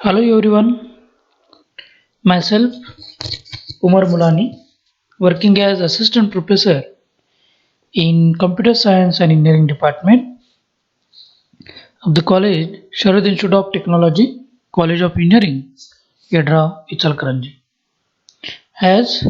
Hello everyone, myself Umar Mulani, working as assistant professor in computer science and engineering department of the college Sharad Institute of Technology, College of Engineering, Yadra, Ichalkaranji. As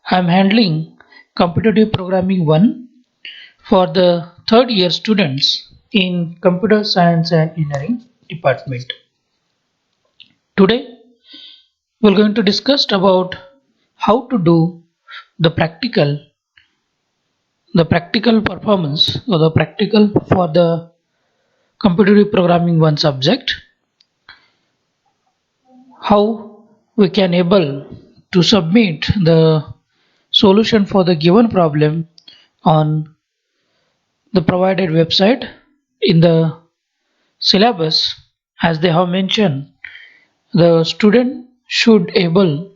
I am handling competitive programming 1 for the third year students in computer science and engineering department. Today we are going to discuss about how to do the practical performance or the practical for the competitive programming 1 subject, how we can able to submit the solution for the given problem on the provided website in the syllabus. As they have mentioned, the student should able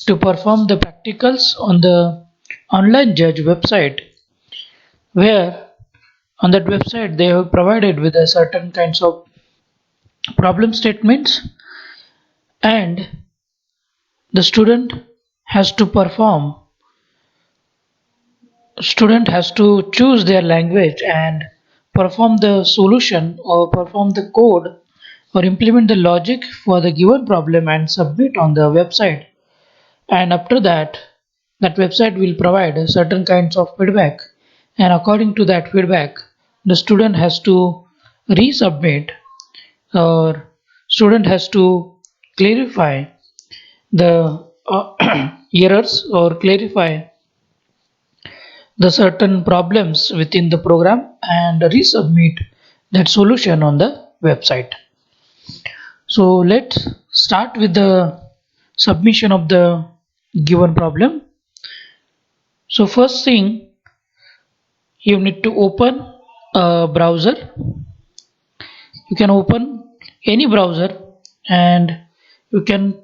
to perform the practicals on the online judge website, where on that website they have provided with a certain kinds of problem statements, and the student has to choose their language and perform the solution or perform the code or implement the logic for the given problem and submit on the website. And after that, that website will provide certain kinds of feedback, and according to that feedback the student has to resubmit, or student has to clarify the errors or clarify the certain problems within the program and resubmit that solution on the website. So let's start with the submission of the given problem. So first thing, you need to open a browser. You can open any browser and you can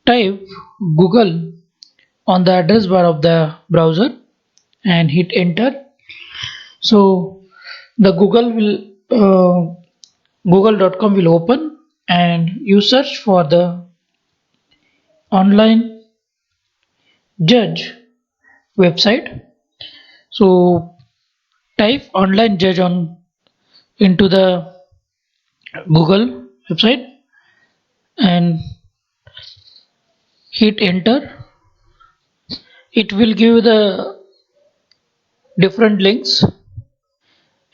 type Google on the address bar of the browser and hit enter. So the google.com will open and you search for the online judge website. So type online judge on into the Google website and hit enter. It will give the different links,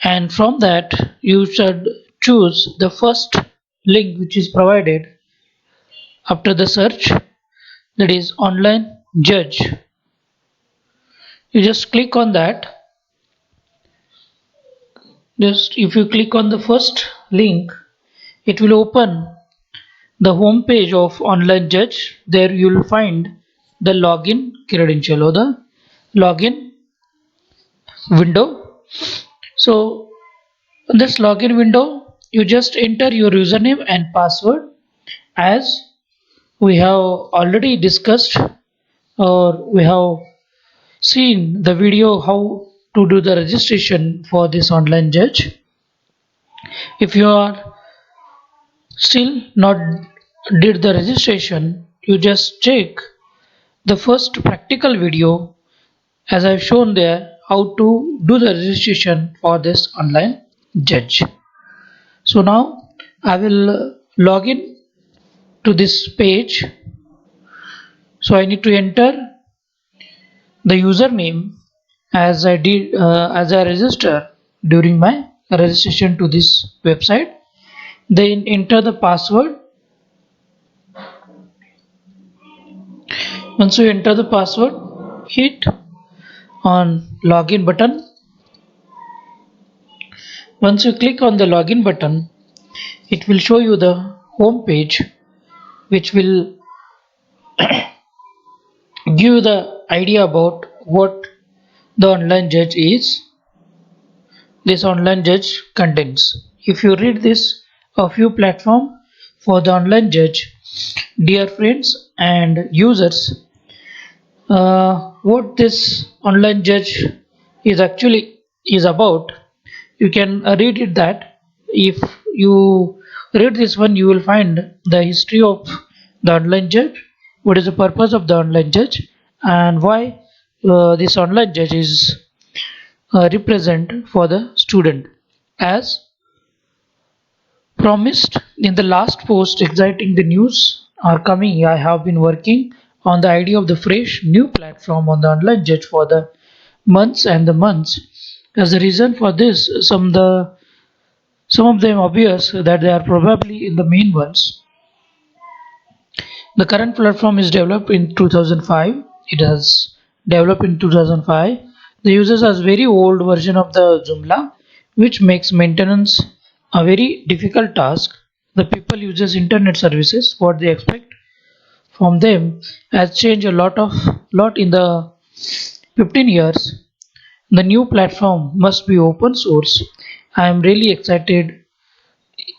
and from that you should choose the first link which is provided after the search, that is online judge. You just click on that. Just if you click on the first link, it will open the home page of online judge. There you will find the login credential or the login window. So in this login window, you just enter your username and password, as we have already discussed, or we have seen the video how to do the registration for this online judge. If you are still not did the registration, you just check the first practical video as I've shown there how to do the registration for this online judge. So now I will log in to this page. So I need to enter the username as I register during my registration to this website. Then enter the password. Once you enter the password, hit on login button. Once you click on the login button, it will show you the home page, which will give you the idea about what the online judge is. This online judge contains, if you read this, a few platform for the online judge. Dear friends and users, what this online judge is actually is about, you can read it that if you read this one, you will find the history of the online judge, what is the purpose of the online judge, and why this online judge is represent for the student. As promised in the last post, exciting the news are coming. I have been working on the idea of the fresh new platform on the online judge for the months and the months. As the reason for this, some of them obvious that they are probably in the main ones. The current platform is developed in 2005. It has developed in 2005. The users has very old version of the Joomla, which makes maintenance a very difficult task. The people uses internet services. What they expect from them has changed a lot in the 15 years. The new platform must be open source. I am really excited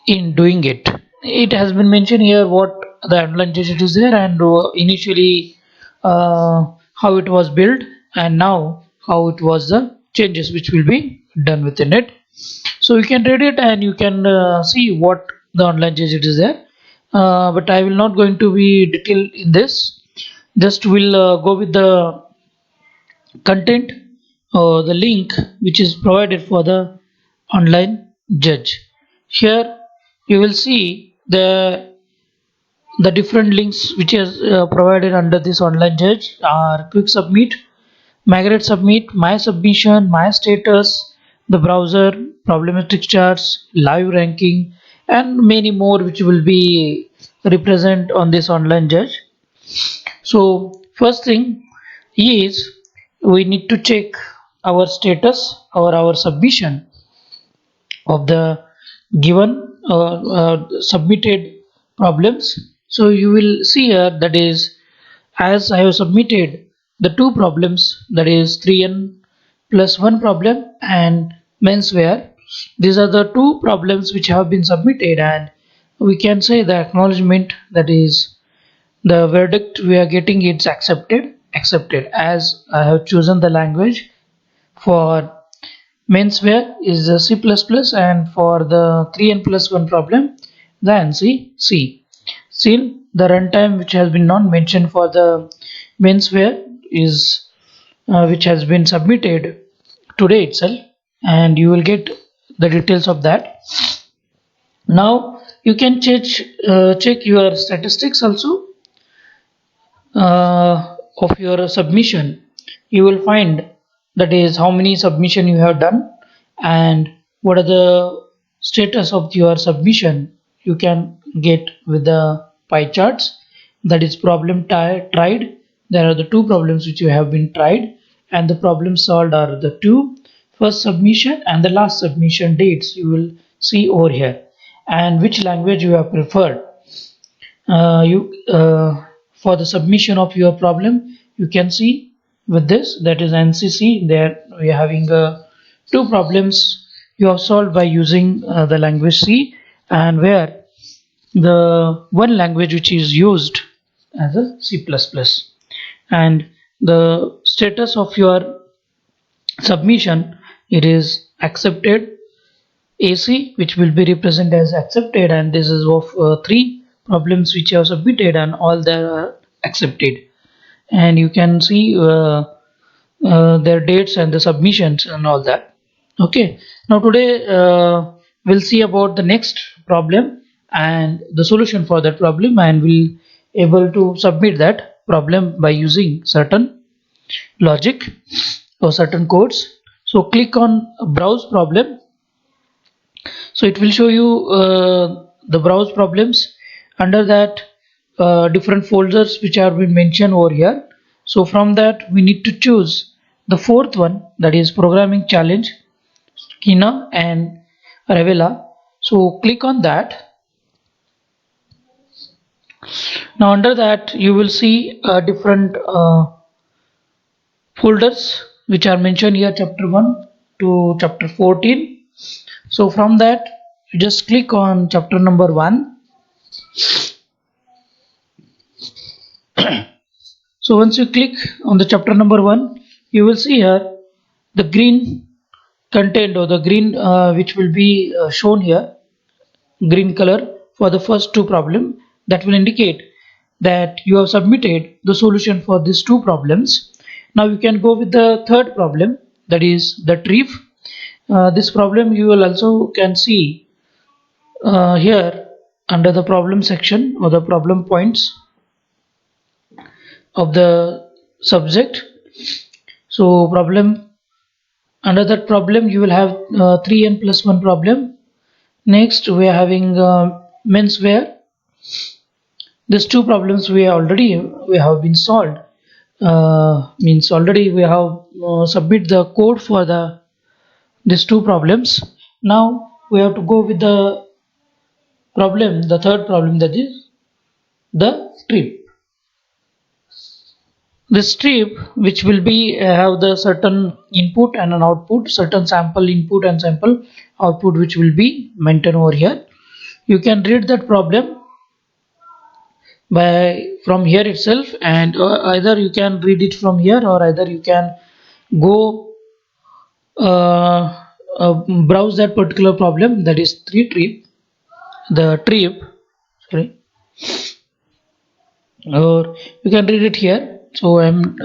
in doing it. It has been mentioned here what the advantages is there, and initially how it was built, and now how it was the changes which will be done within it. So you can read it and you can see what the online gadget is there. But I will not going to be detailed in this. Just will go with the content or the link which is provided for the online judge. Here you will see the different links which is provided under this online judge are quick submit, migrate submit, my submission, my status, the browser, problematic charts, live ranking, and many more which will be represent on this online judge. So first thing is we need to check our status or our submission of the given submitted problems. So you will see here that is as I have submitted the two problems, that is 3n plus 1 problem and menswear. These are the two problems which have been submitted, and we can say the acknowledgement, that is the verdict we are getting, it's accepted, as I have chosen the language for menswear is the C++, and for the 3n plus 1 problem the ANSI C. Still the runtime which has been not mentioned for the menswear is which has been submitted today itself, and you will get the details of that. Now you can check your statistics also of your submission. You will find that is how many submission you have done and what are the status of your submission. You can get with the pie charts, that is problem tried. There are the two problems which you have been tried, and the problems solved are the two first submission and the last submission dates you will see over here, and which language you have preferred. You For the submission of your problem, you can see with this, that is NCC. There we are having two problems you have solved by using the language C, and where the one language which is used as a C++, and the status of your submission, it is accepted AC, which will be represented as accepted, and this is of three problems which are submitted and all they are accepted. And you can see their dates and the submissions and all that. Okay, now today we'll see about the next problem and the solution for that problem, and we'll able to submit that problem by using certain logic or certain codes. So click on browse problem. So it will show you the browse problems. Under that different folders which have been mentioned over here. So from that we need to choose the fourth one, that is programming challenge, Kina and Revela. So click on that. Now under that you will see different folders which are mentioned here, chapter 1 to chapter 14. So from that you just click on chapter number 1. So once you click on the chapter number 1, you will see here the green content or the green which will be shown here, green color, for the first two problem. That will indicate that you have submitted the solution for these two problems. Now you can go with the third problem, that is the trip. This problem you will also can see here under the problem section or the problem points of the subject. So problem, under that problem you will have 3n plus 1 problem. Next we are having menswear. These two problems we have been solved. Means already we have submit the code for these two problems. Now we have to go with the problem, the third problem, that is the trip. The strip which will be have the certain input and an output, certain sample input and sample output which will be maintained over here. You can read that problem by from here itself, and either you can read it from here or either you can go browse that particular problem, that is three trip, the trip, sorry, or you can read it here. So I'm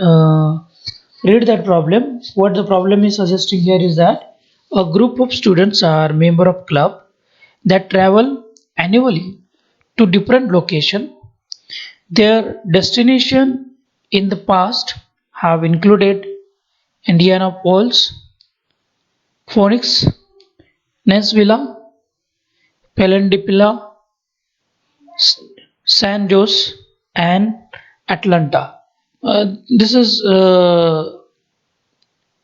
read that problem. What the problem is suggesting here is that a group of students are member of club that travel annually to different location. Their destination in the past have included Indianapolis, Phoenix, Nashville, Pelendipilla, San Jose, and Atlanta. This is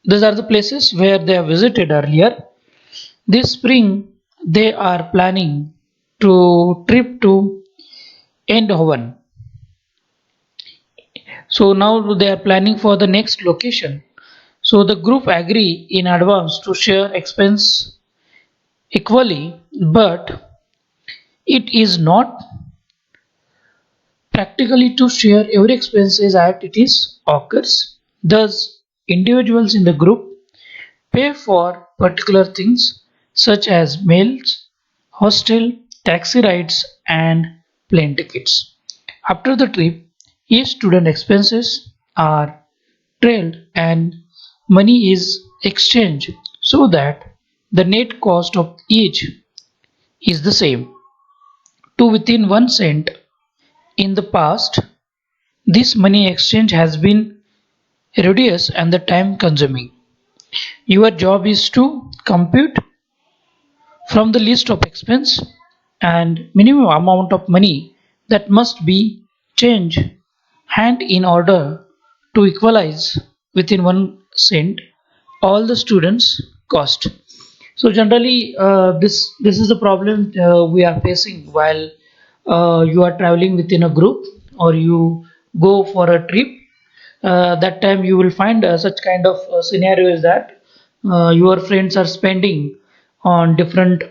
these are the places where they have visited earlier. This spring, they are planning to trip to Eindhoven. So now they are planning for the next location. So the group agree in advance to share expense equally, but it is not practically to share every expenses as it is occurs. Thus, individuals in the group pay for particular things such as meals, hostel, taxi rides, and plane tickets. After the trip, each student expenses are trailed and money is exchanged so that the net cost of each is the same to within 1 cent. In the past, this money exchange has been reduced and the time consuming. Your job is to compute from the list of expense and minimum amount of money that must be changed hand in order to equalize within 1 cent all the students cost. So generally this is the problem we are facing while you are traveling within a group or you go for a trip. That time you will find such kind of scenarios that your friends are spending on different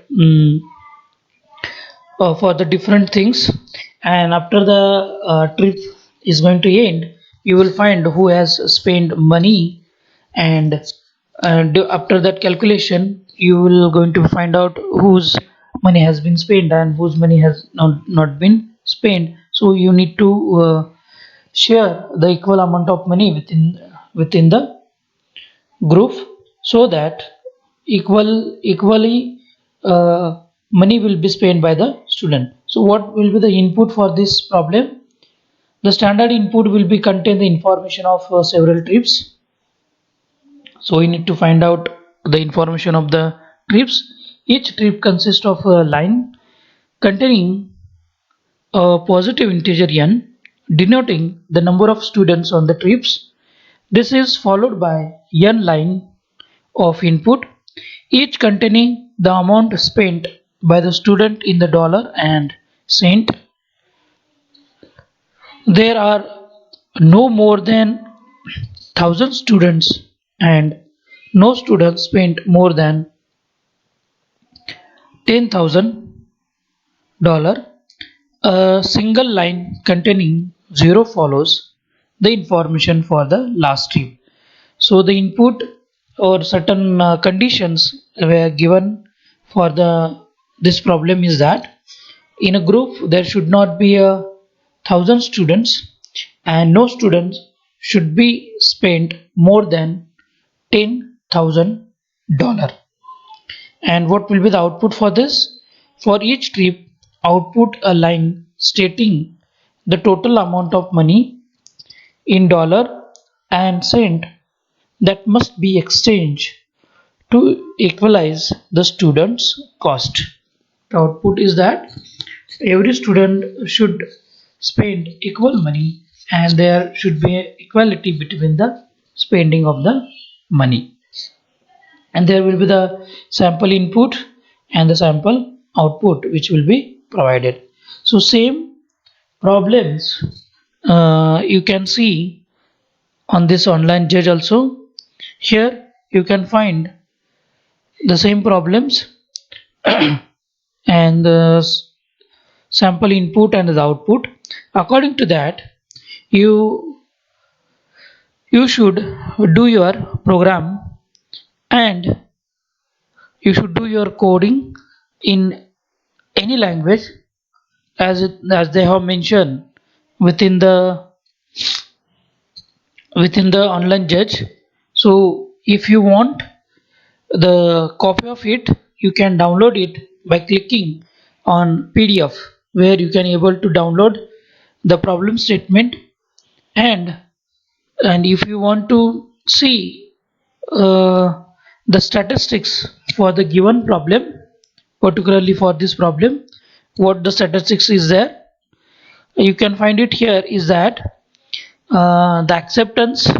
for the different things, and after the trip is going to end, you will find who has spent money, and after that calculation you will going to find out whose money has been spent and whose money has not been spent. So you need to share the equal amount of money within the group so that equally money will be spent by the student. So what will be the input for this problem? The standard input will be contain the information of several trips. So we need to find out the information of the trips. Each trip consists of a line containing a positive integer n denoting the number of students on the trips. This is followed by n line of input, each containing the amount spent by the student in the dollar and cent. There are no more than 1,000 students and no students spent more than $10,000. A single line containing 0 follows the information for the last trip. So the input or certain conditions were given for the this problem is that in a group there should not be a thousand students, and no students should be spent more than $10,000. And what will be the output for this? For each trip, output a line stating the total amount of money in dollar and cent that must be exchanged to equalize the student's cost. The output is that every student should spend equal money and there should be equality between the spending of the money, and there will be the sample input and the sample output which will be provided. So same problems you can see on this online judge also. Here you can find the same problems and the sample input and the output. According to that, you you should do your program, and you should do your coding in any language as they have mentioned within the online judge. So if you want the copy of it, you can download it by clicking on PDF, where you can able to download the problem statement. And and if you want to see uh, the statistics for the given problem, particularly for this problem, what the statistics is there, you can find it here is that the acceptance,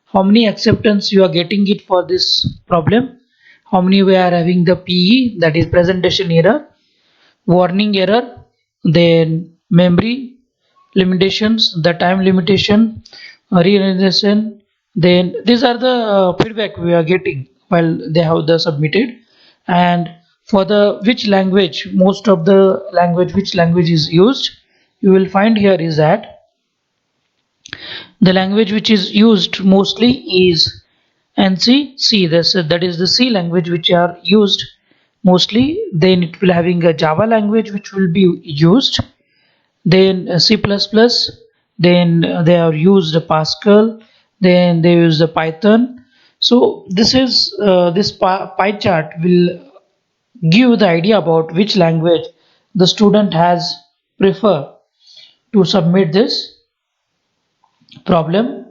how many acceptance you are getting it for this problem, how many we are having the PE, that is presentation error, warning error, then memory limitations, the time limitation, realization. Then these are the feedback we are getting while they have the submitted. And for the which language, most of the language, which language is used, you will find here is that the language which is used mostly is NC C. That is the C language which are used mostly. Then it will having a Java language which will be used. Then C++. Then they are used Pascal. Then they use the Python. So this is this pie chart will give the idea about which language the student has prefer to submit this problem.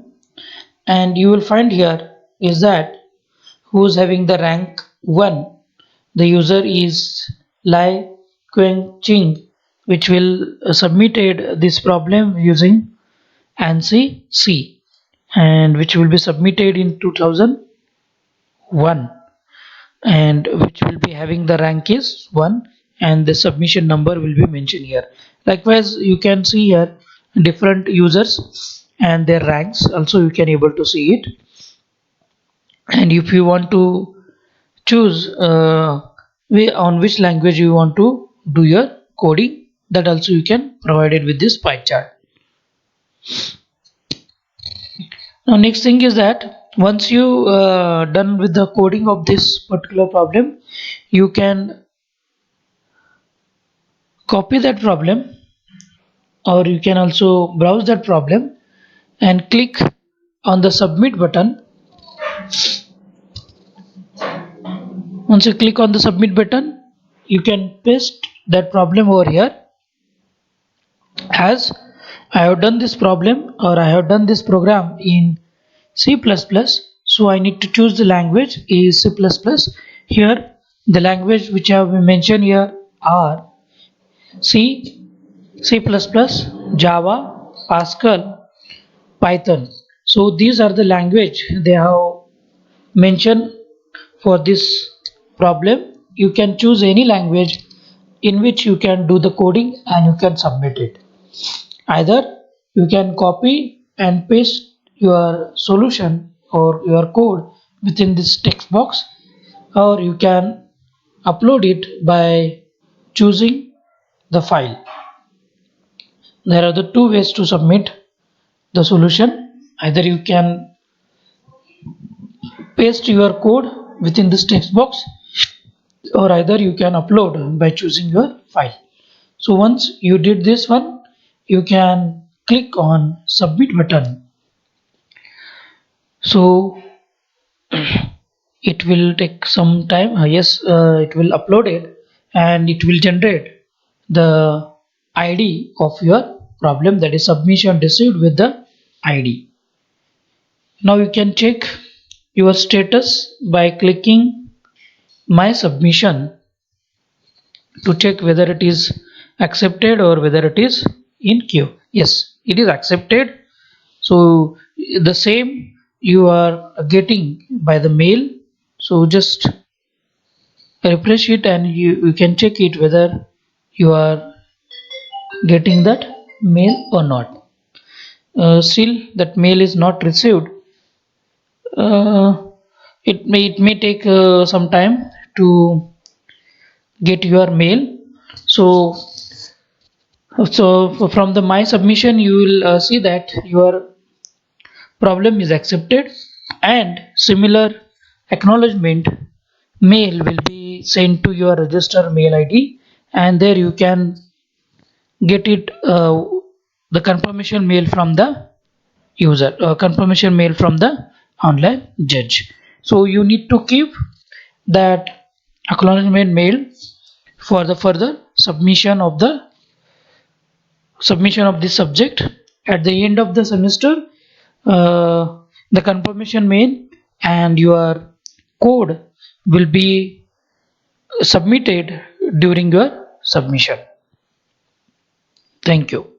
And you will find here is that who's having the rank 1, the user is Lai Quang Ching, which will submitted this problem using ANSI C, and which will be submitted in 2001, and which will be having the rank is 1, and the submission number will be mentioned here. Likewise, you can see here different users and their ranks also, you can able to see it. And if you want to choose on which language you want to do your coding, that also you can provide it with this pie chart. Now next thing is that once you done with the coding of this particular problem, you can copy that problem, or you can also browse that problem and click on the submit button. Once you click on the submit button, you can paste that problem over here. As I have done this problem, or I have done this program in C++, so I need to choose the language is C++. Here the language which I have mentioned here are C, C++, Java, Pascal, Python. So these are the language they have mentioned for this problem. You can choose any language in which you can do the coding and you can submit it. Either you can copy and paste your solution or your code within this text box, or you can upload it by choosing the file. There are the two ways to submit the solution. Either you can paste your code within this text box, or either you can upload by choosing your file. So once you did this one, you can click on submit button. So it will take some time. Yes, it will upload it and it will generate the ID of your problem, that is submission received with the ID. Now you can check your status by clicking my submission to check whether it is accepted or whether it is in queue. Yes, it is accepted. So the same you are getting by the mail. So just refresh it and you can check it whether you are getting that mail or not. Still that mail is not received. uh, it may take some time to get your mail. So from the my submission you will see that your problem is accepted, and similar acknowledgement mail will be sent to your register mail id, and there you can get it, the confirmation mail from the user, confirmation mail from the online judge. So you need to keep that acknowledgement mail for the further submission of this subject. At the end of the semester, the confirmation mail and your code will be submitted during your submission. Thank you.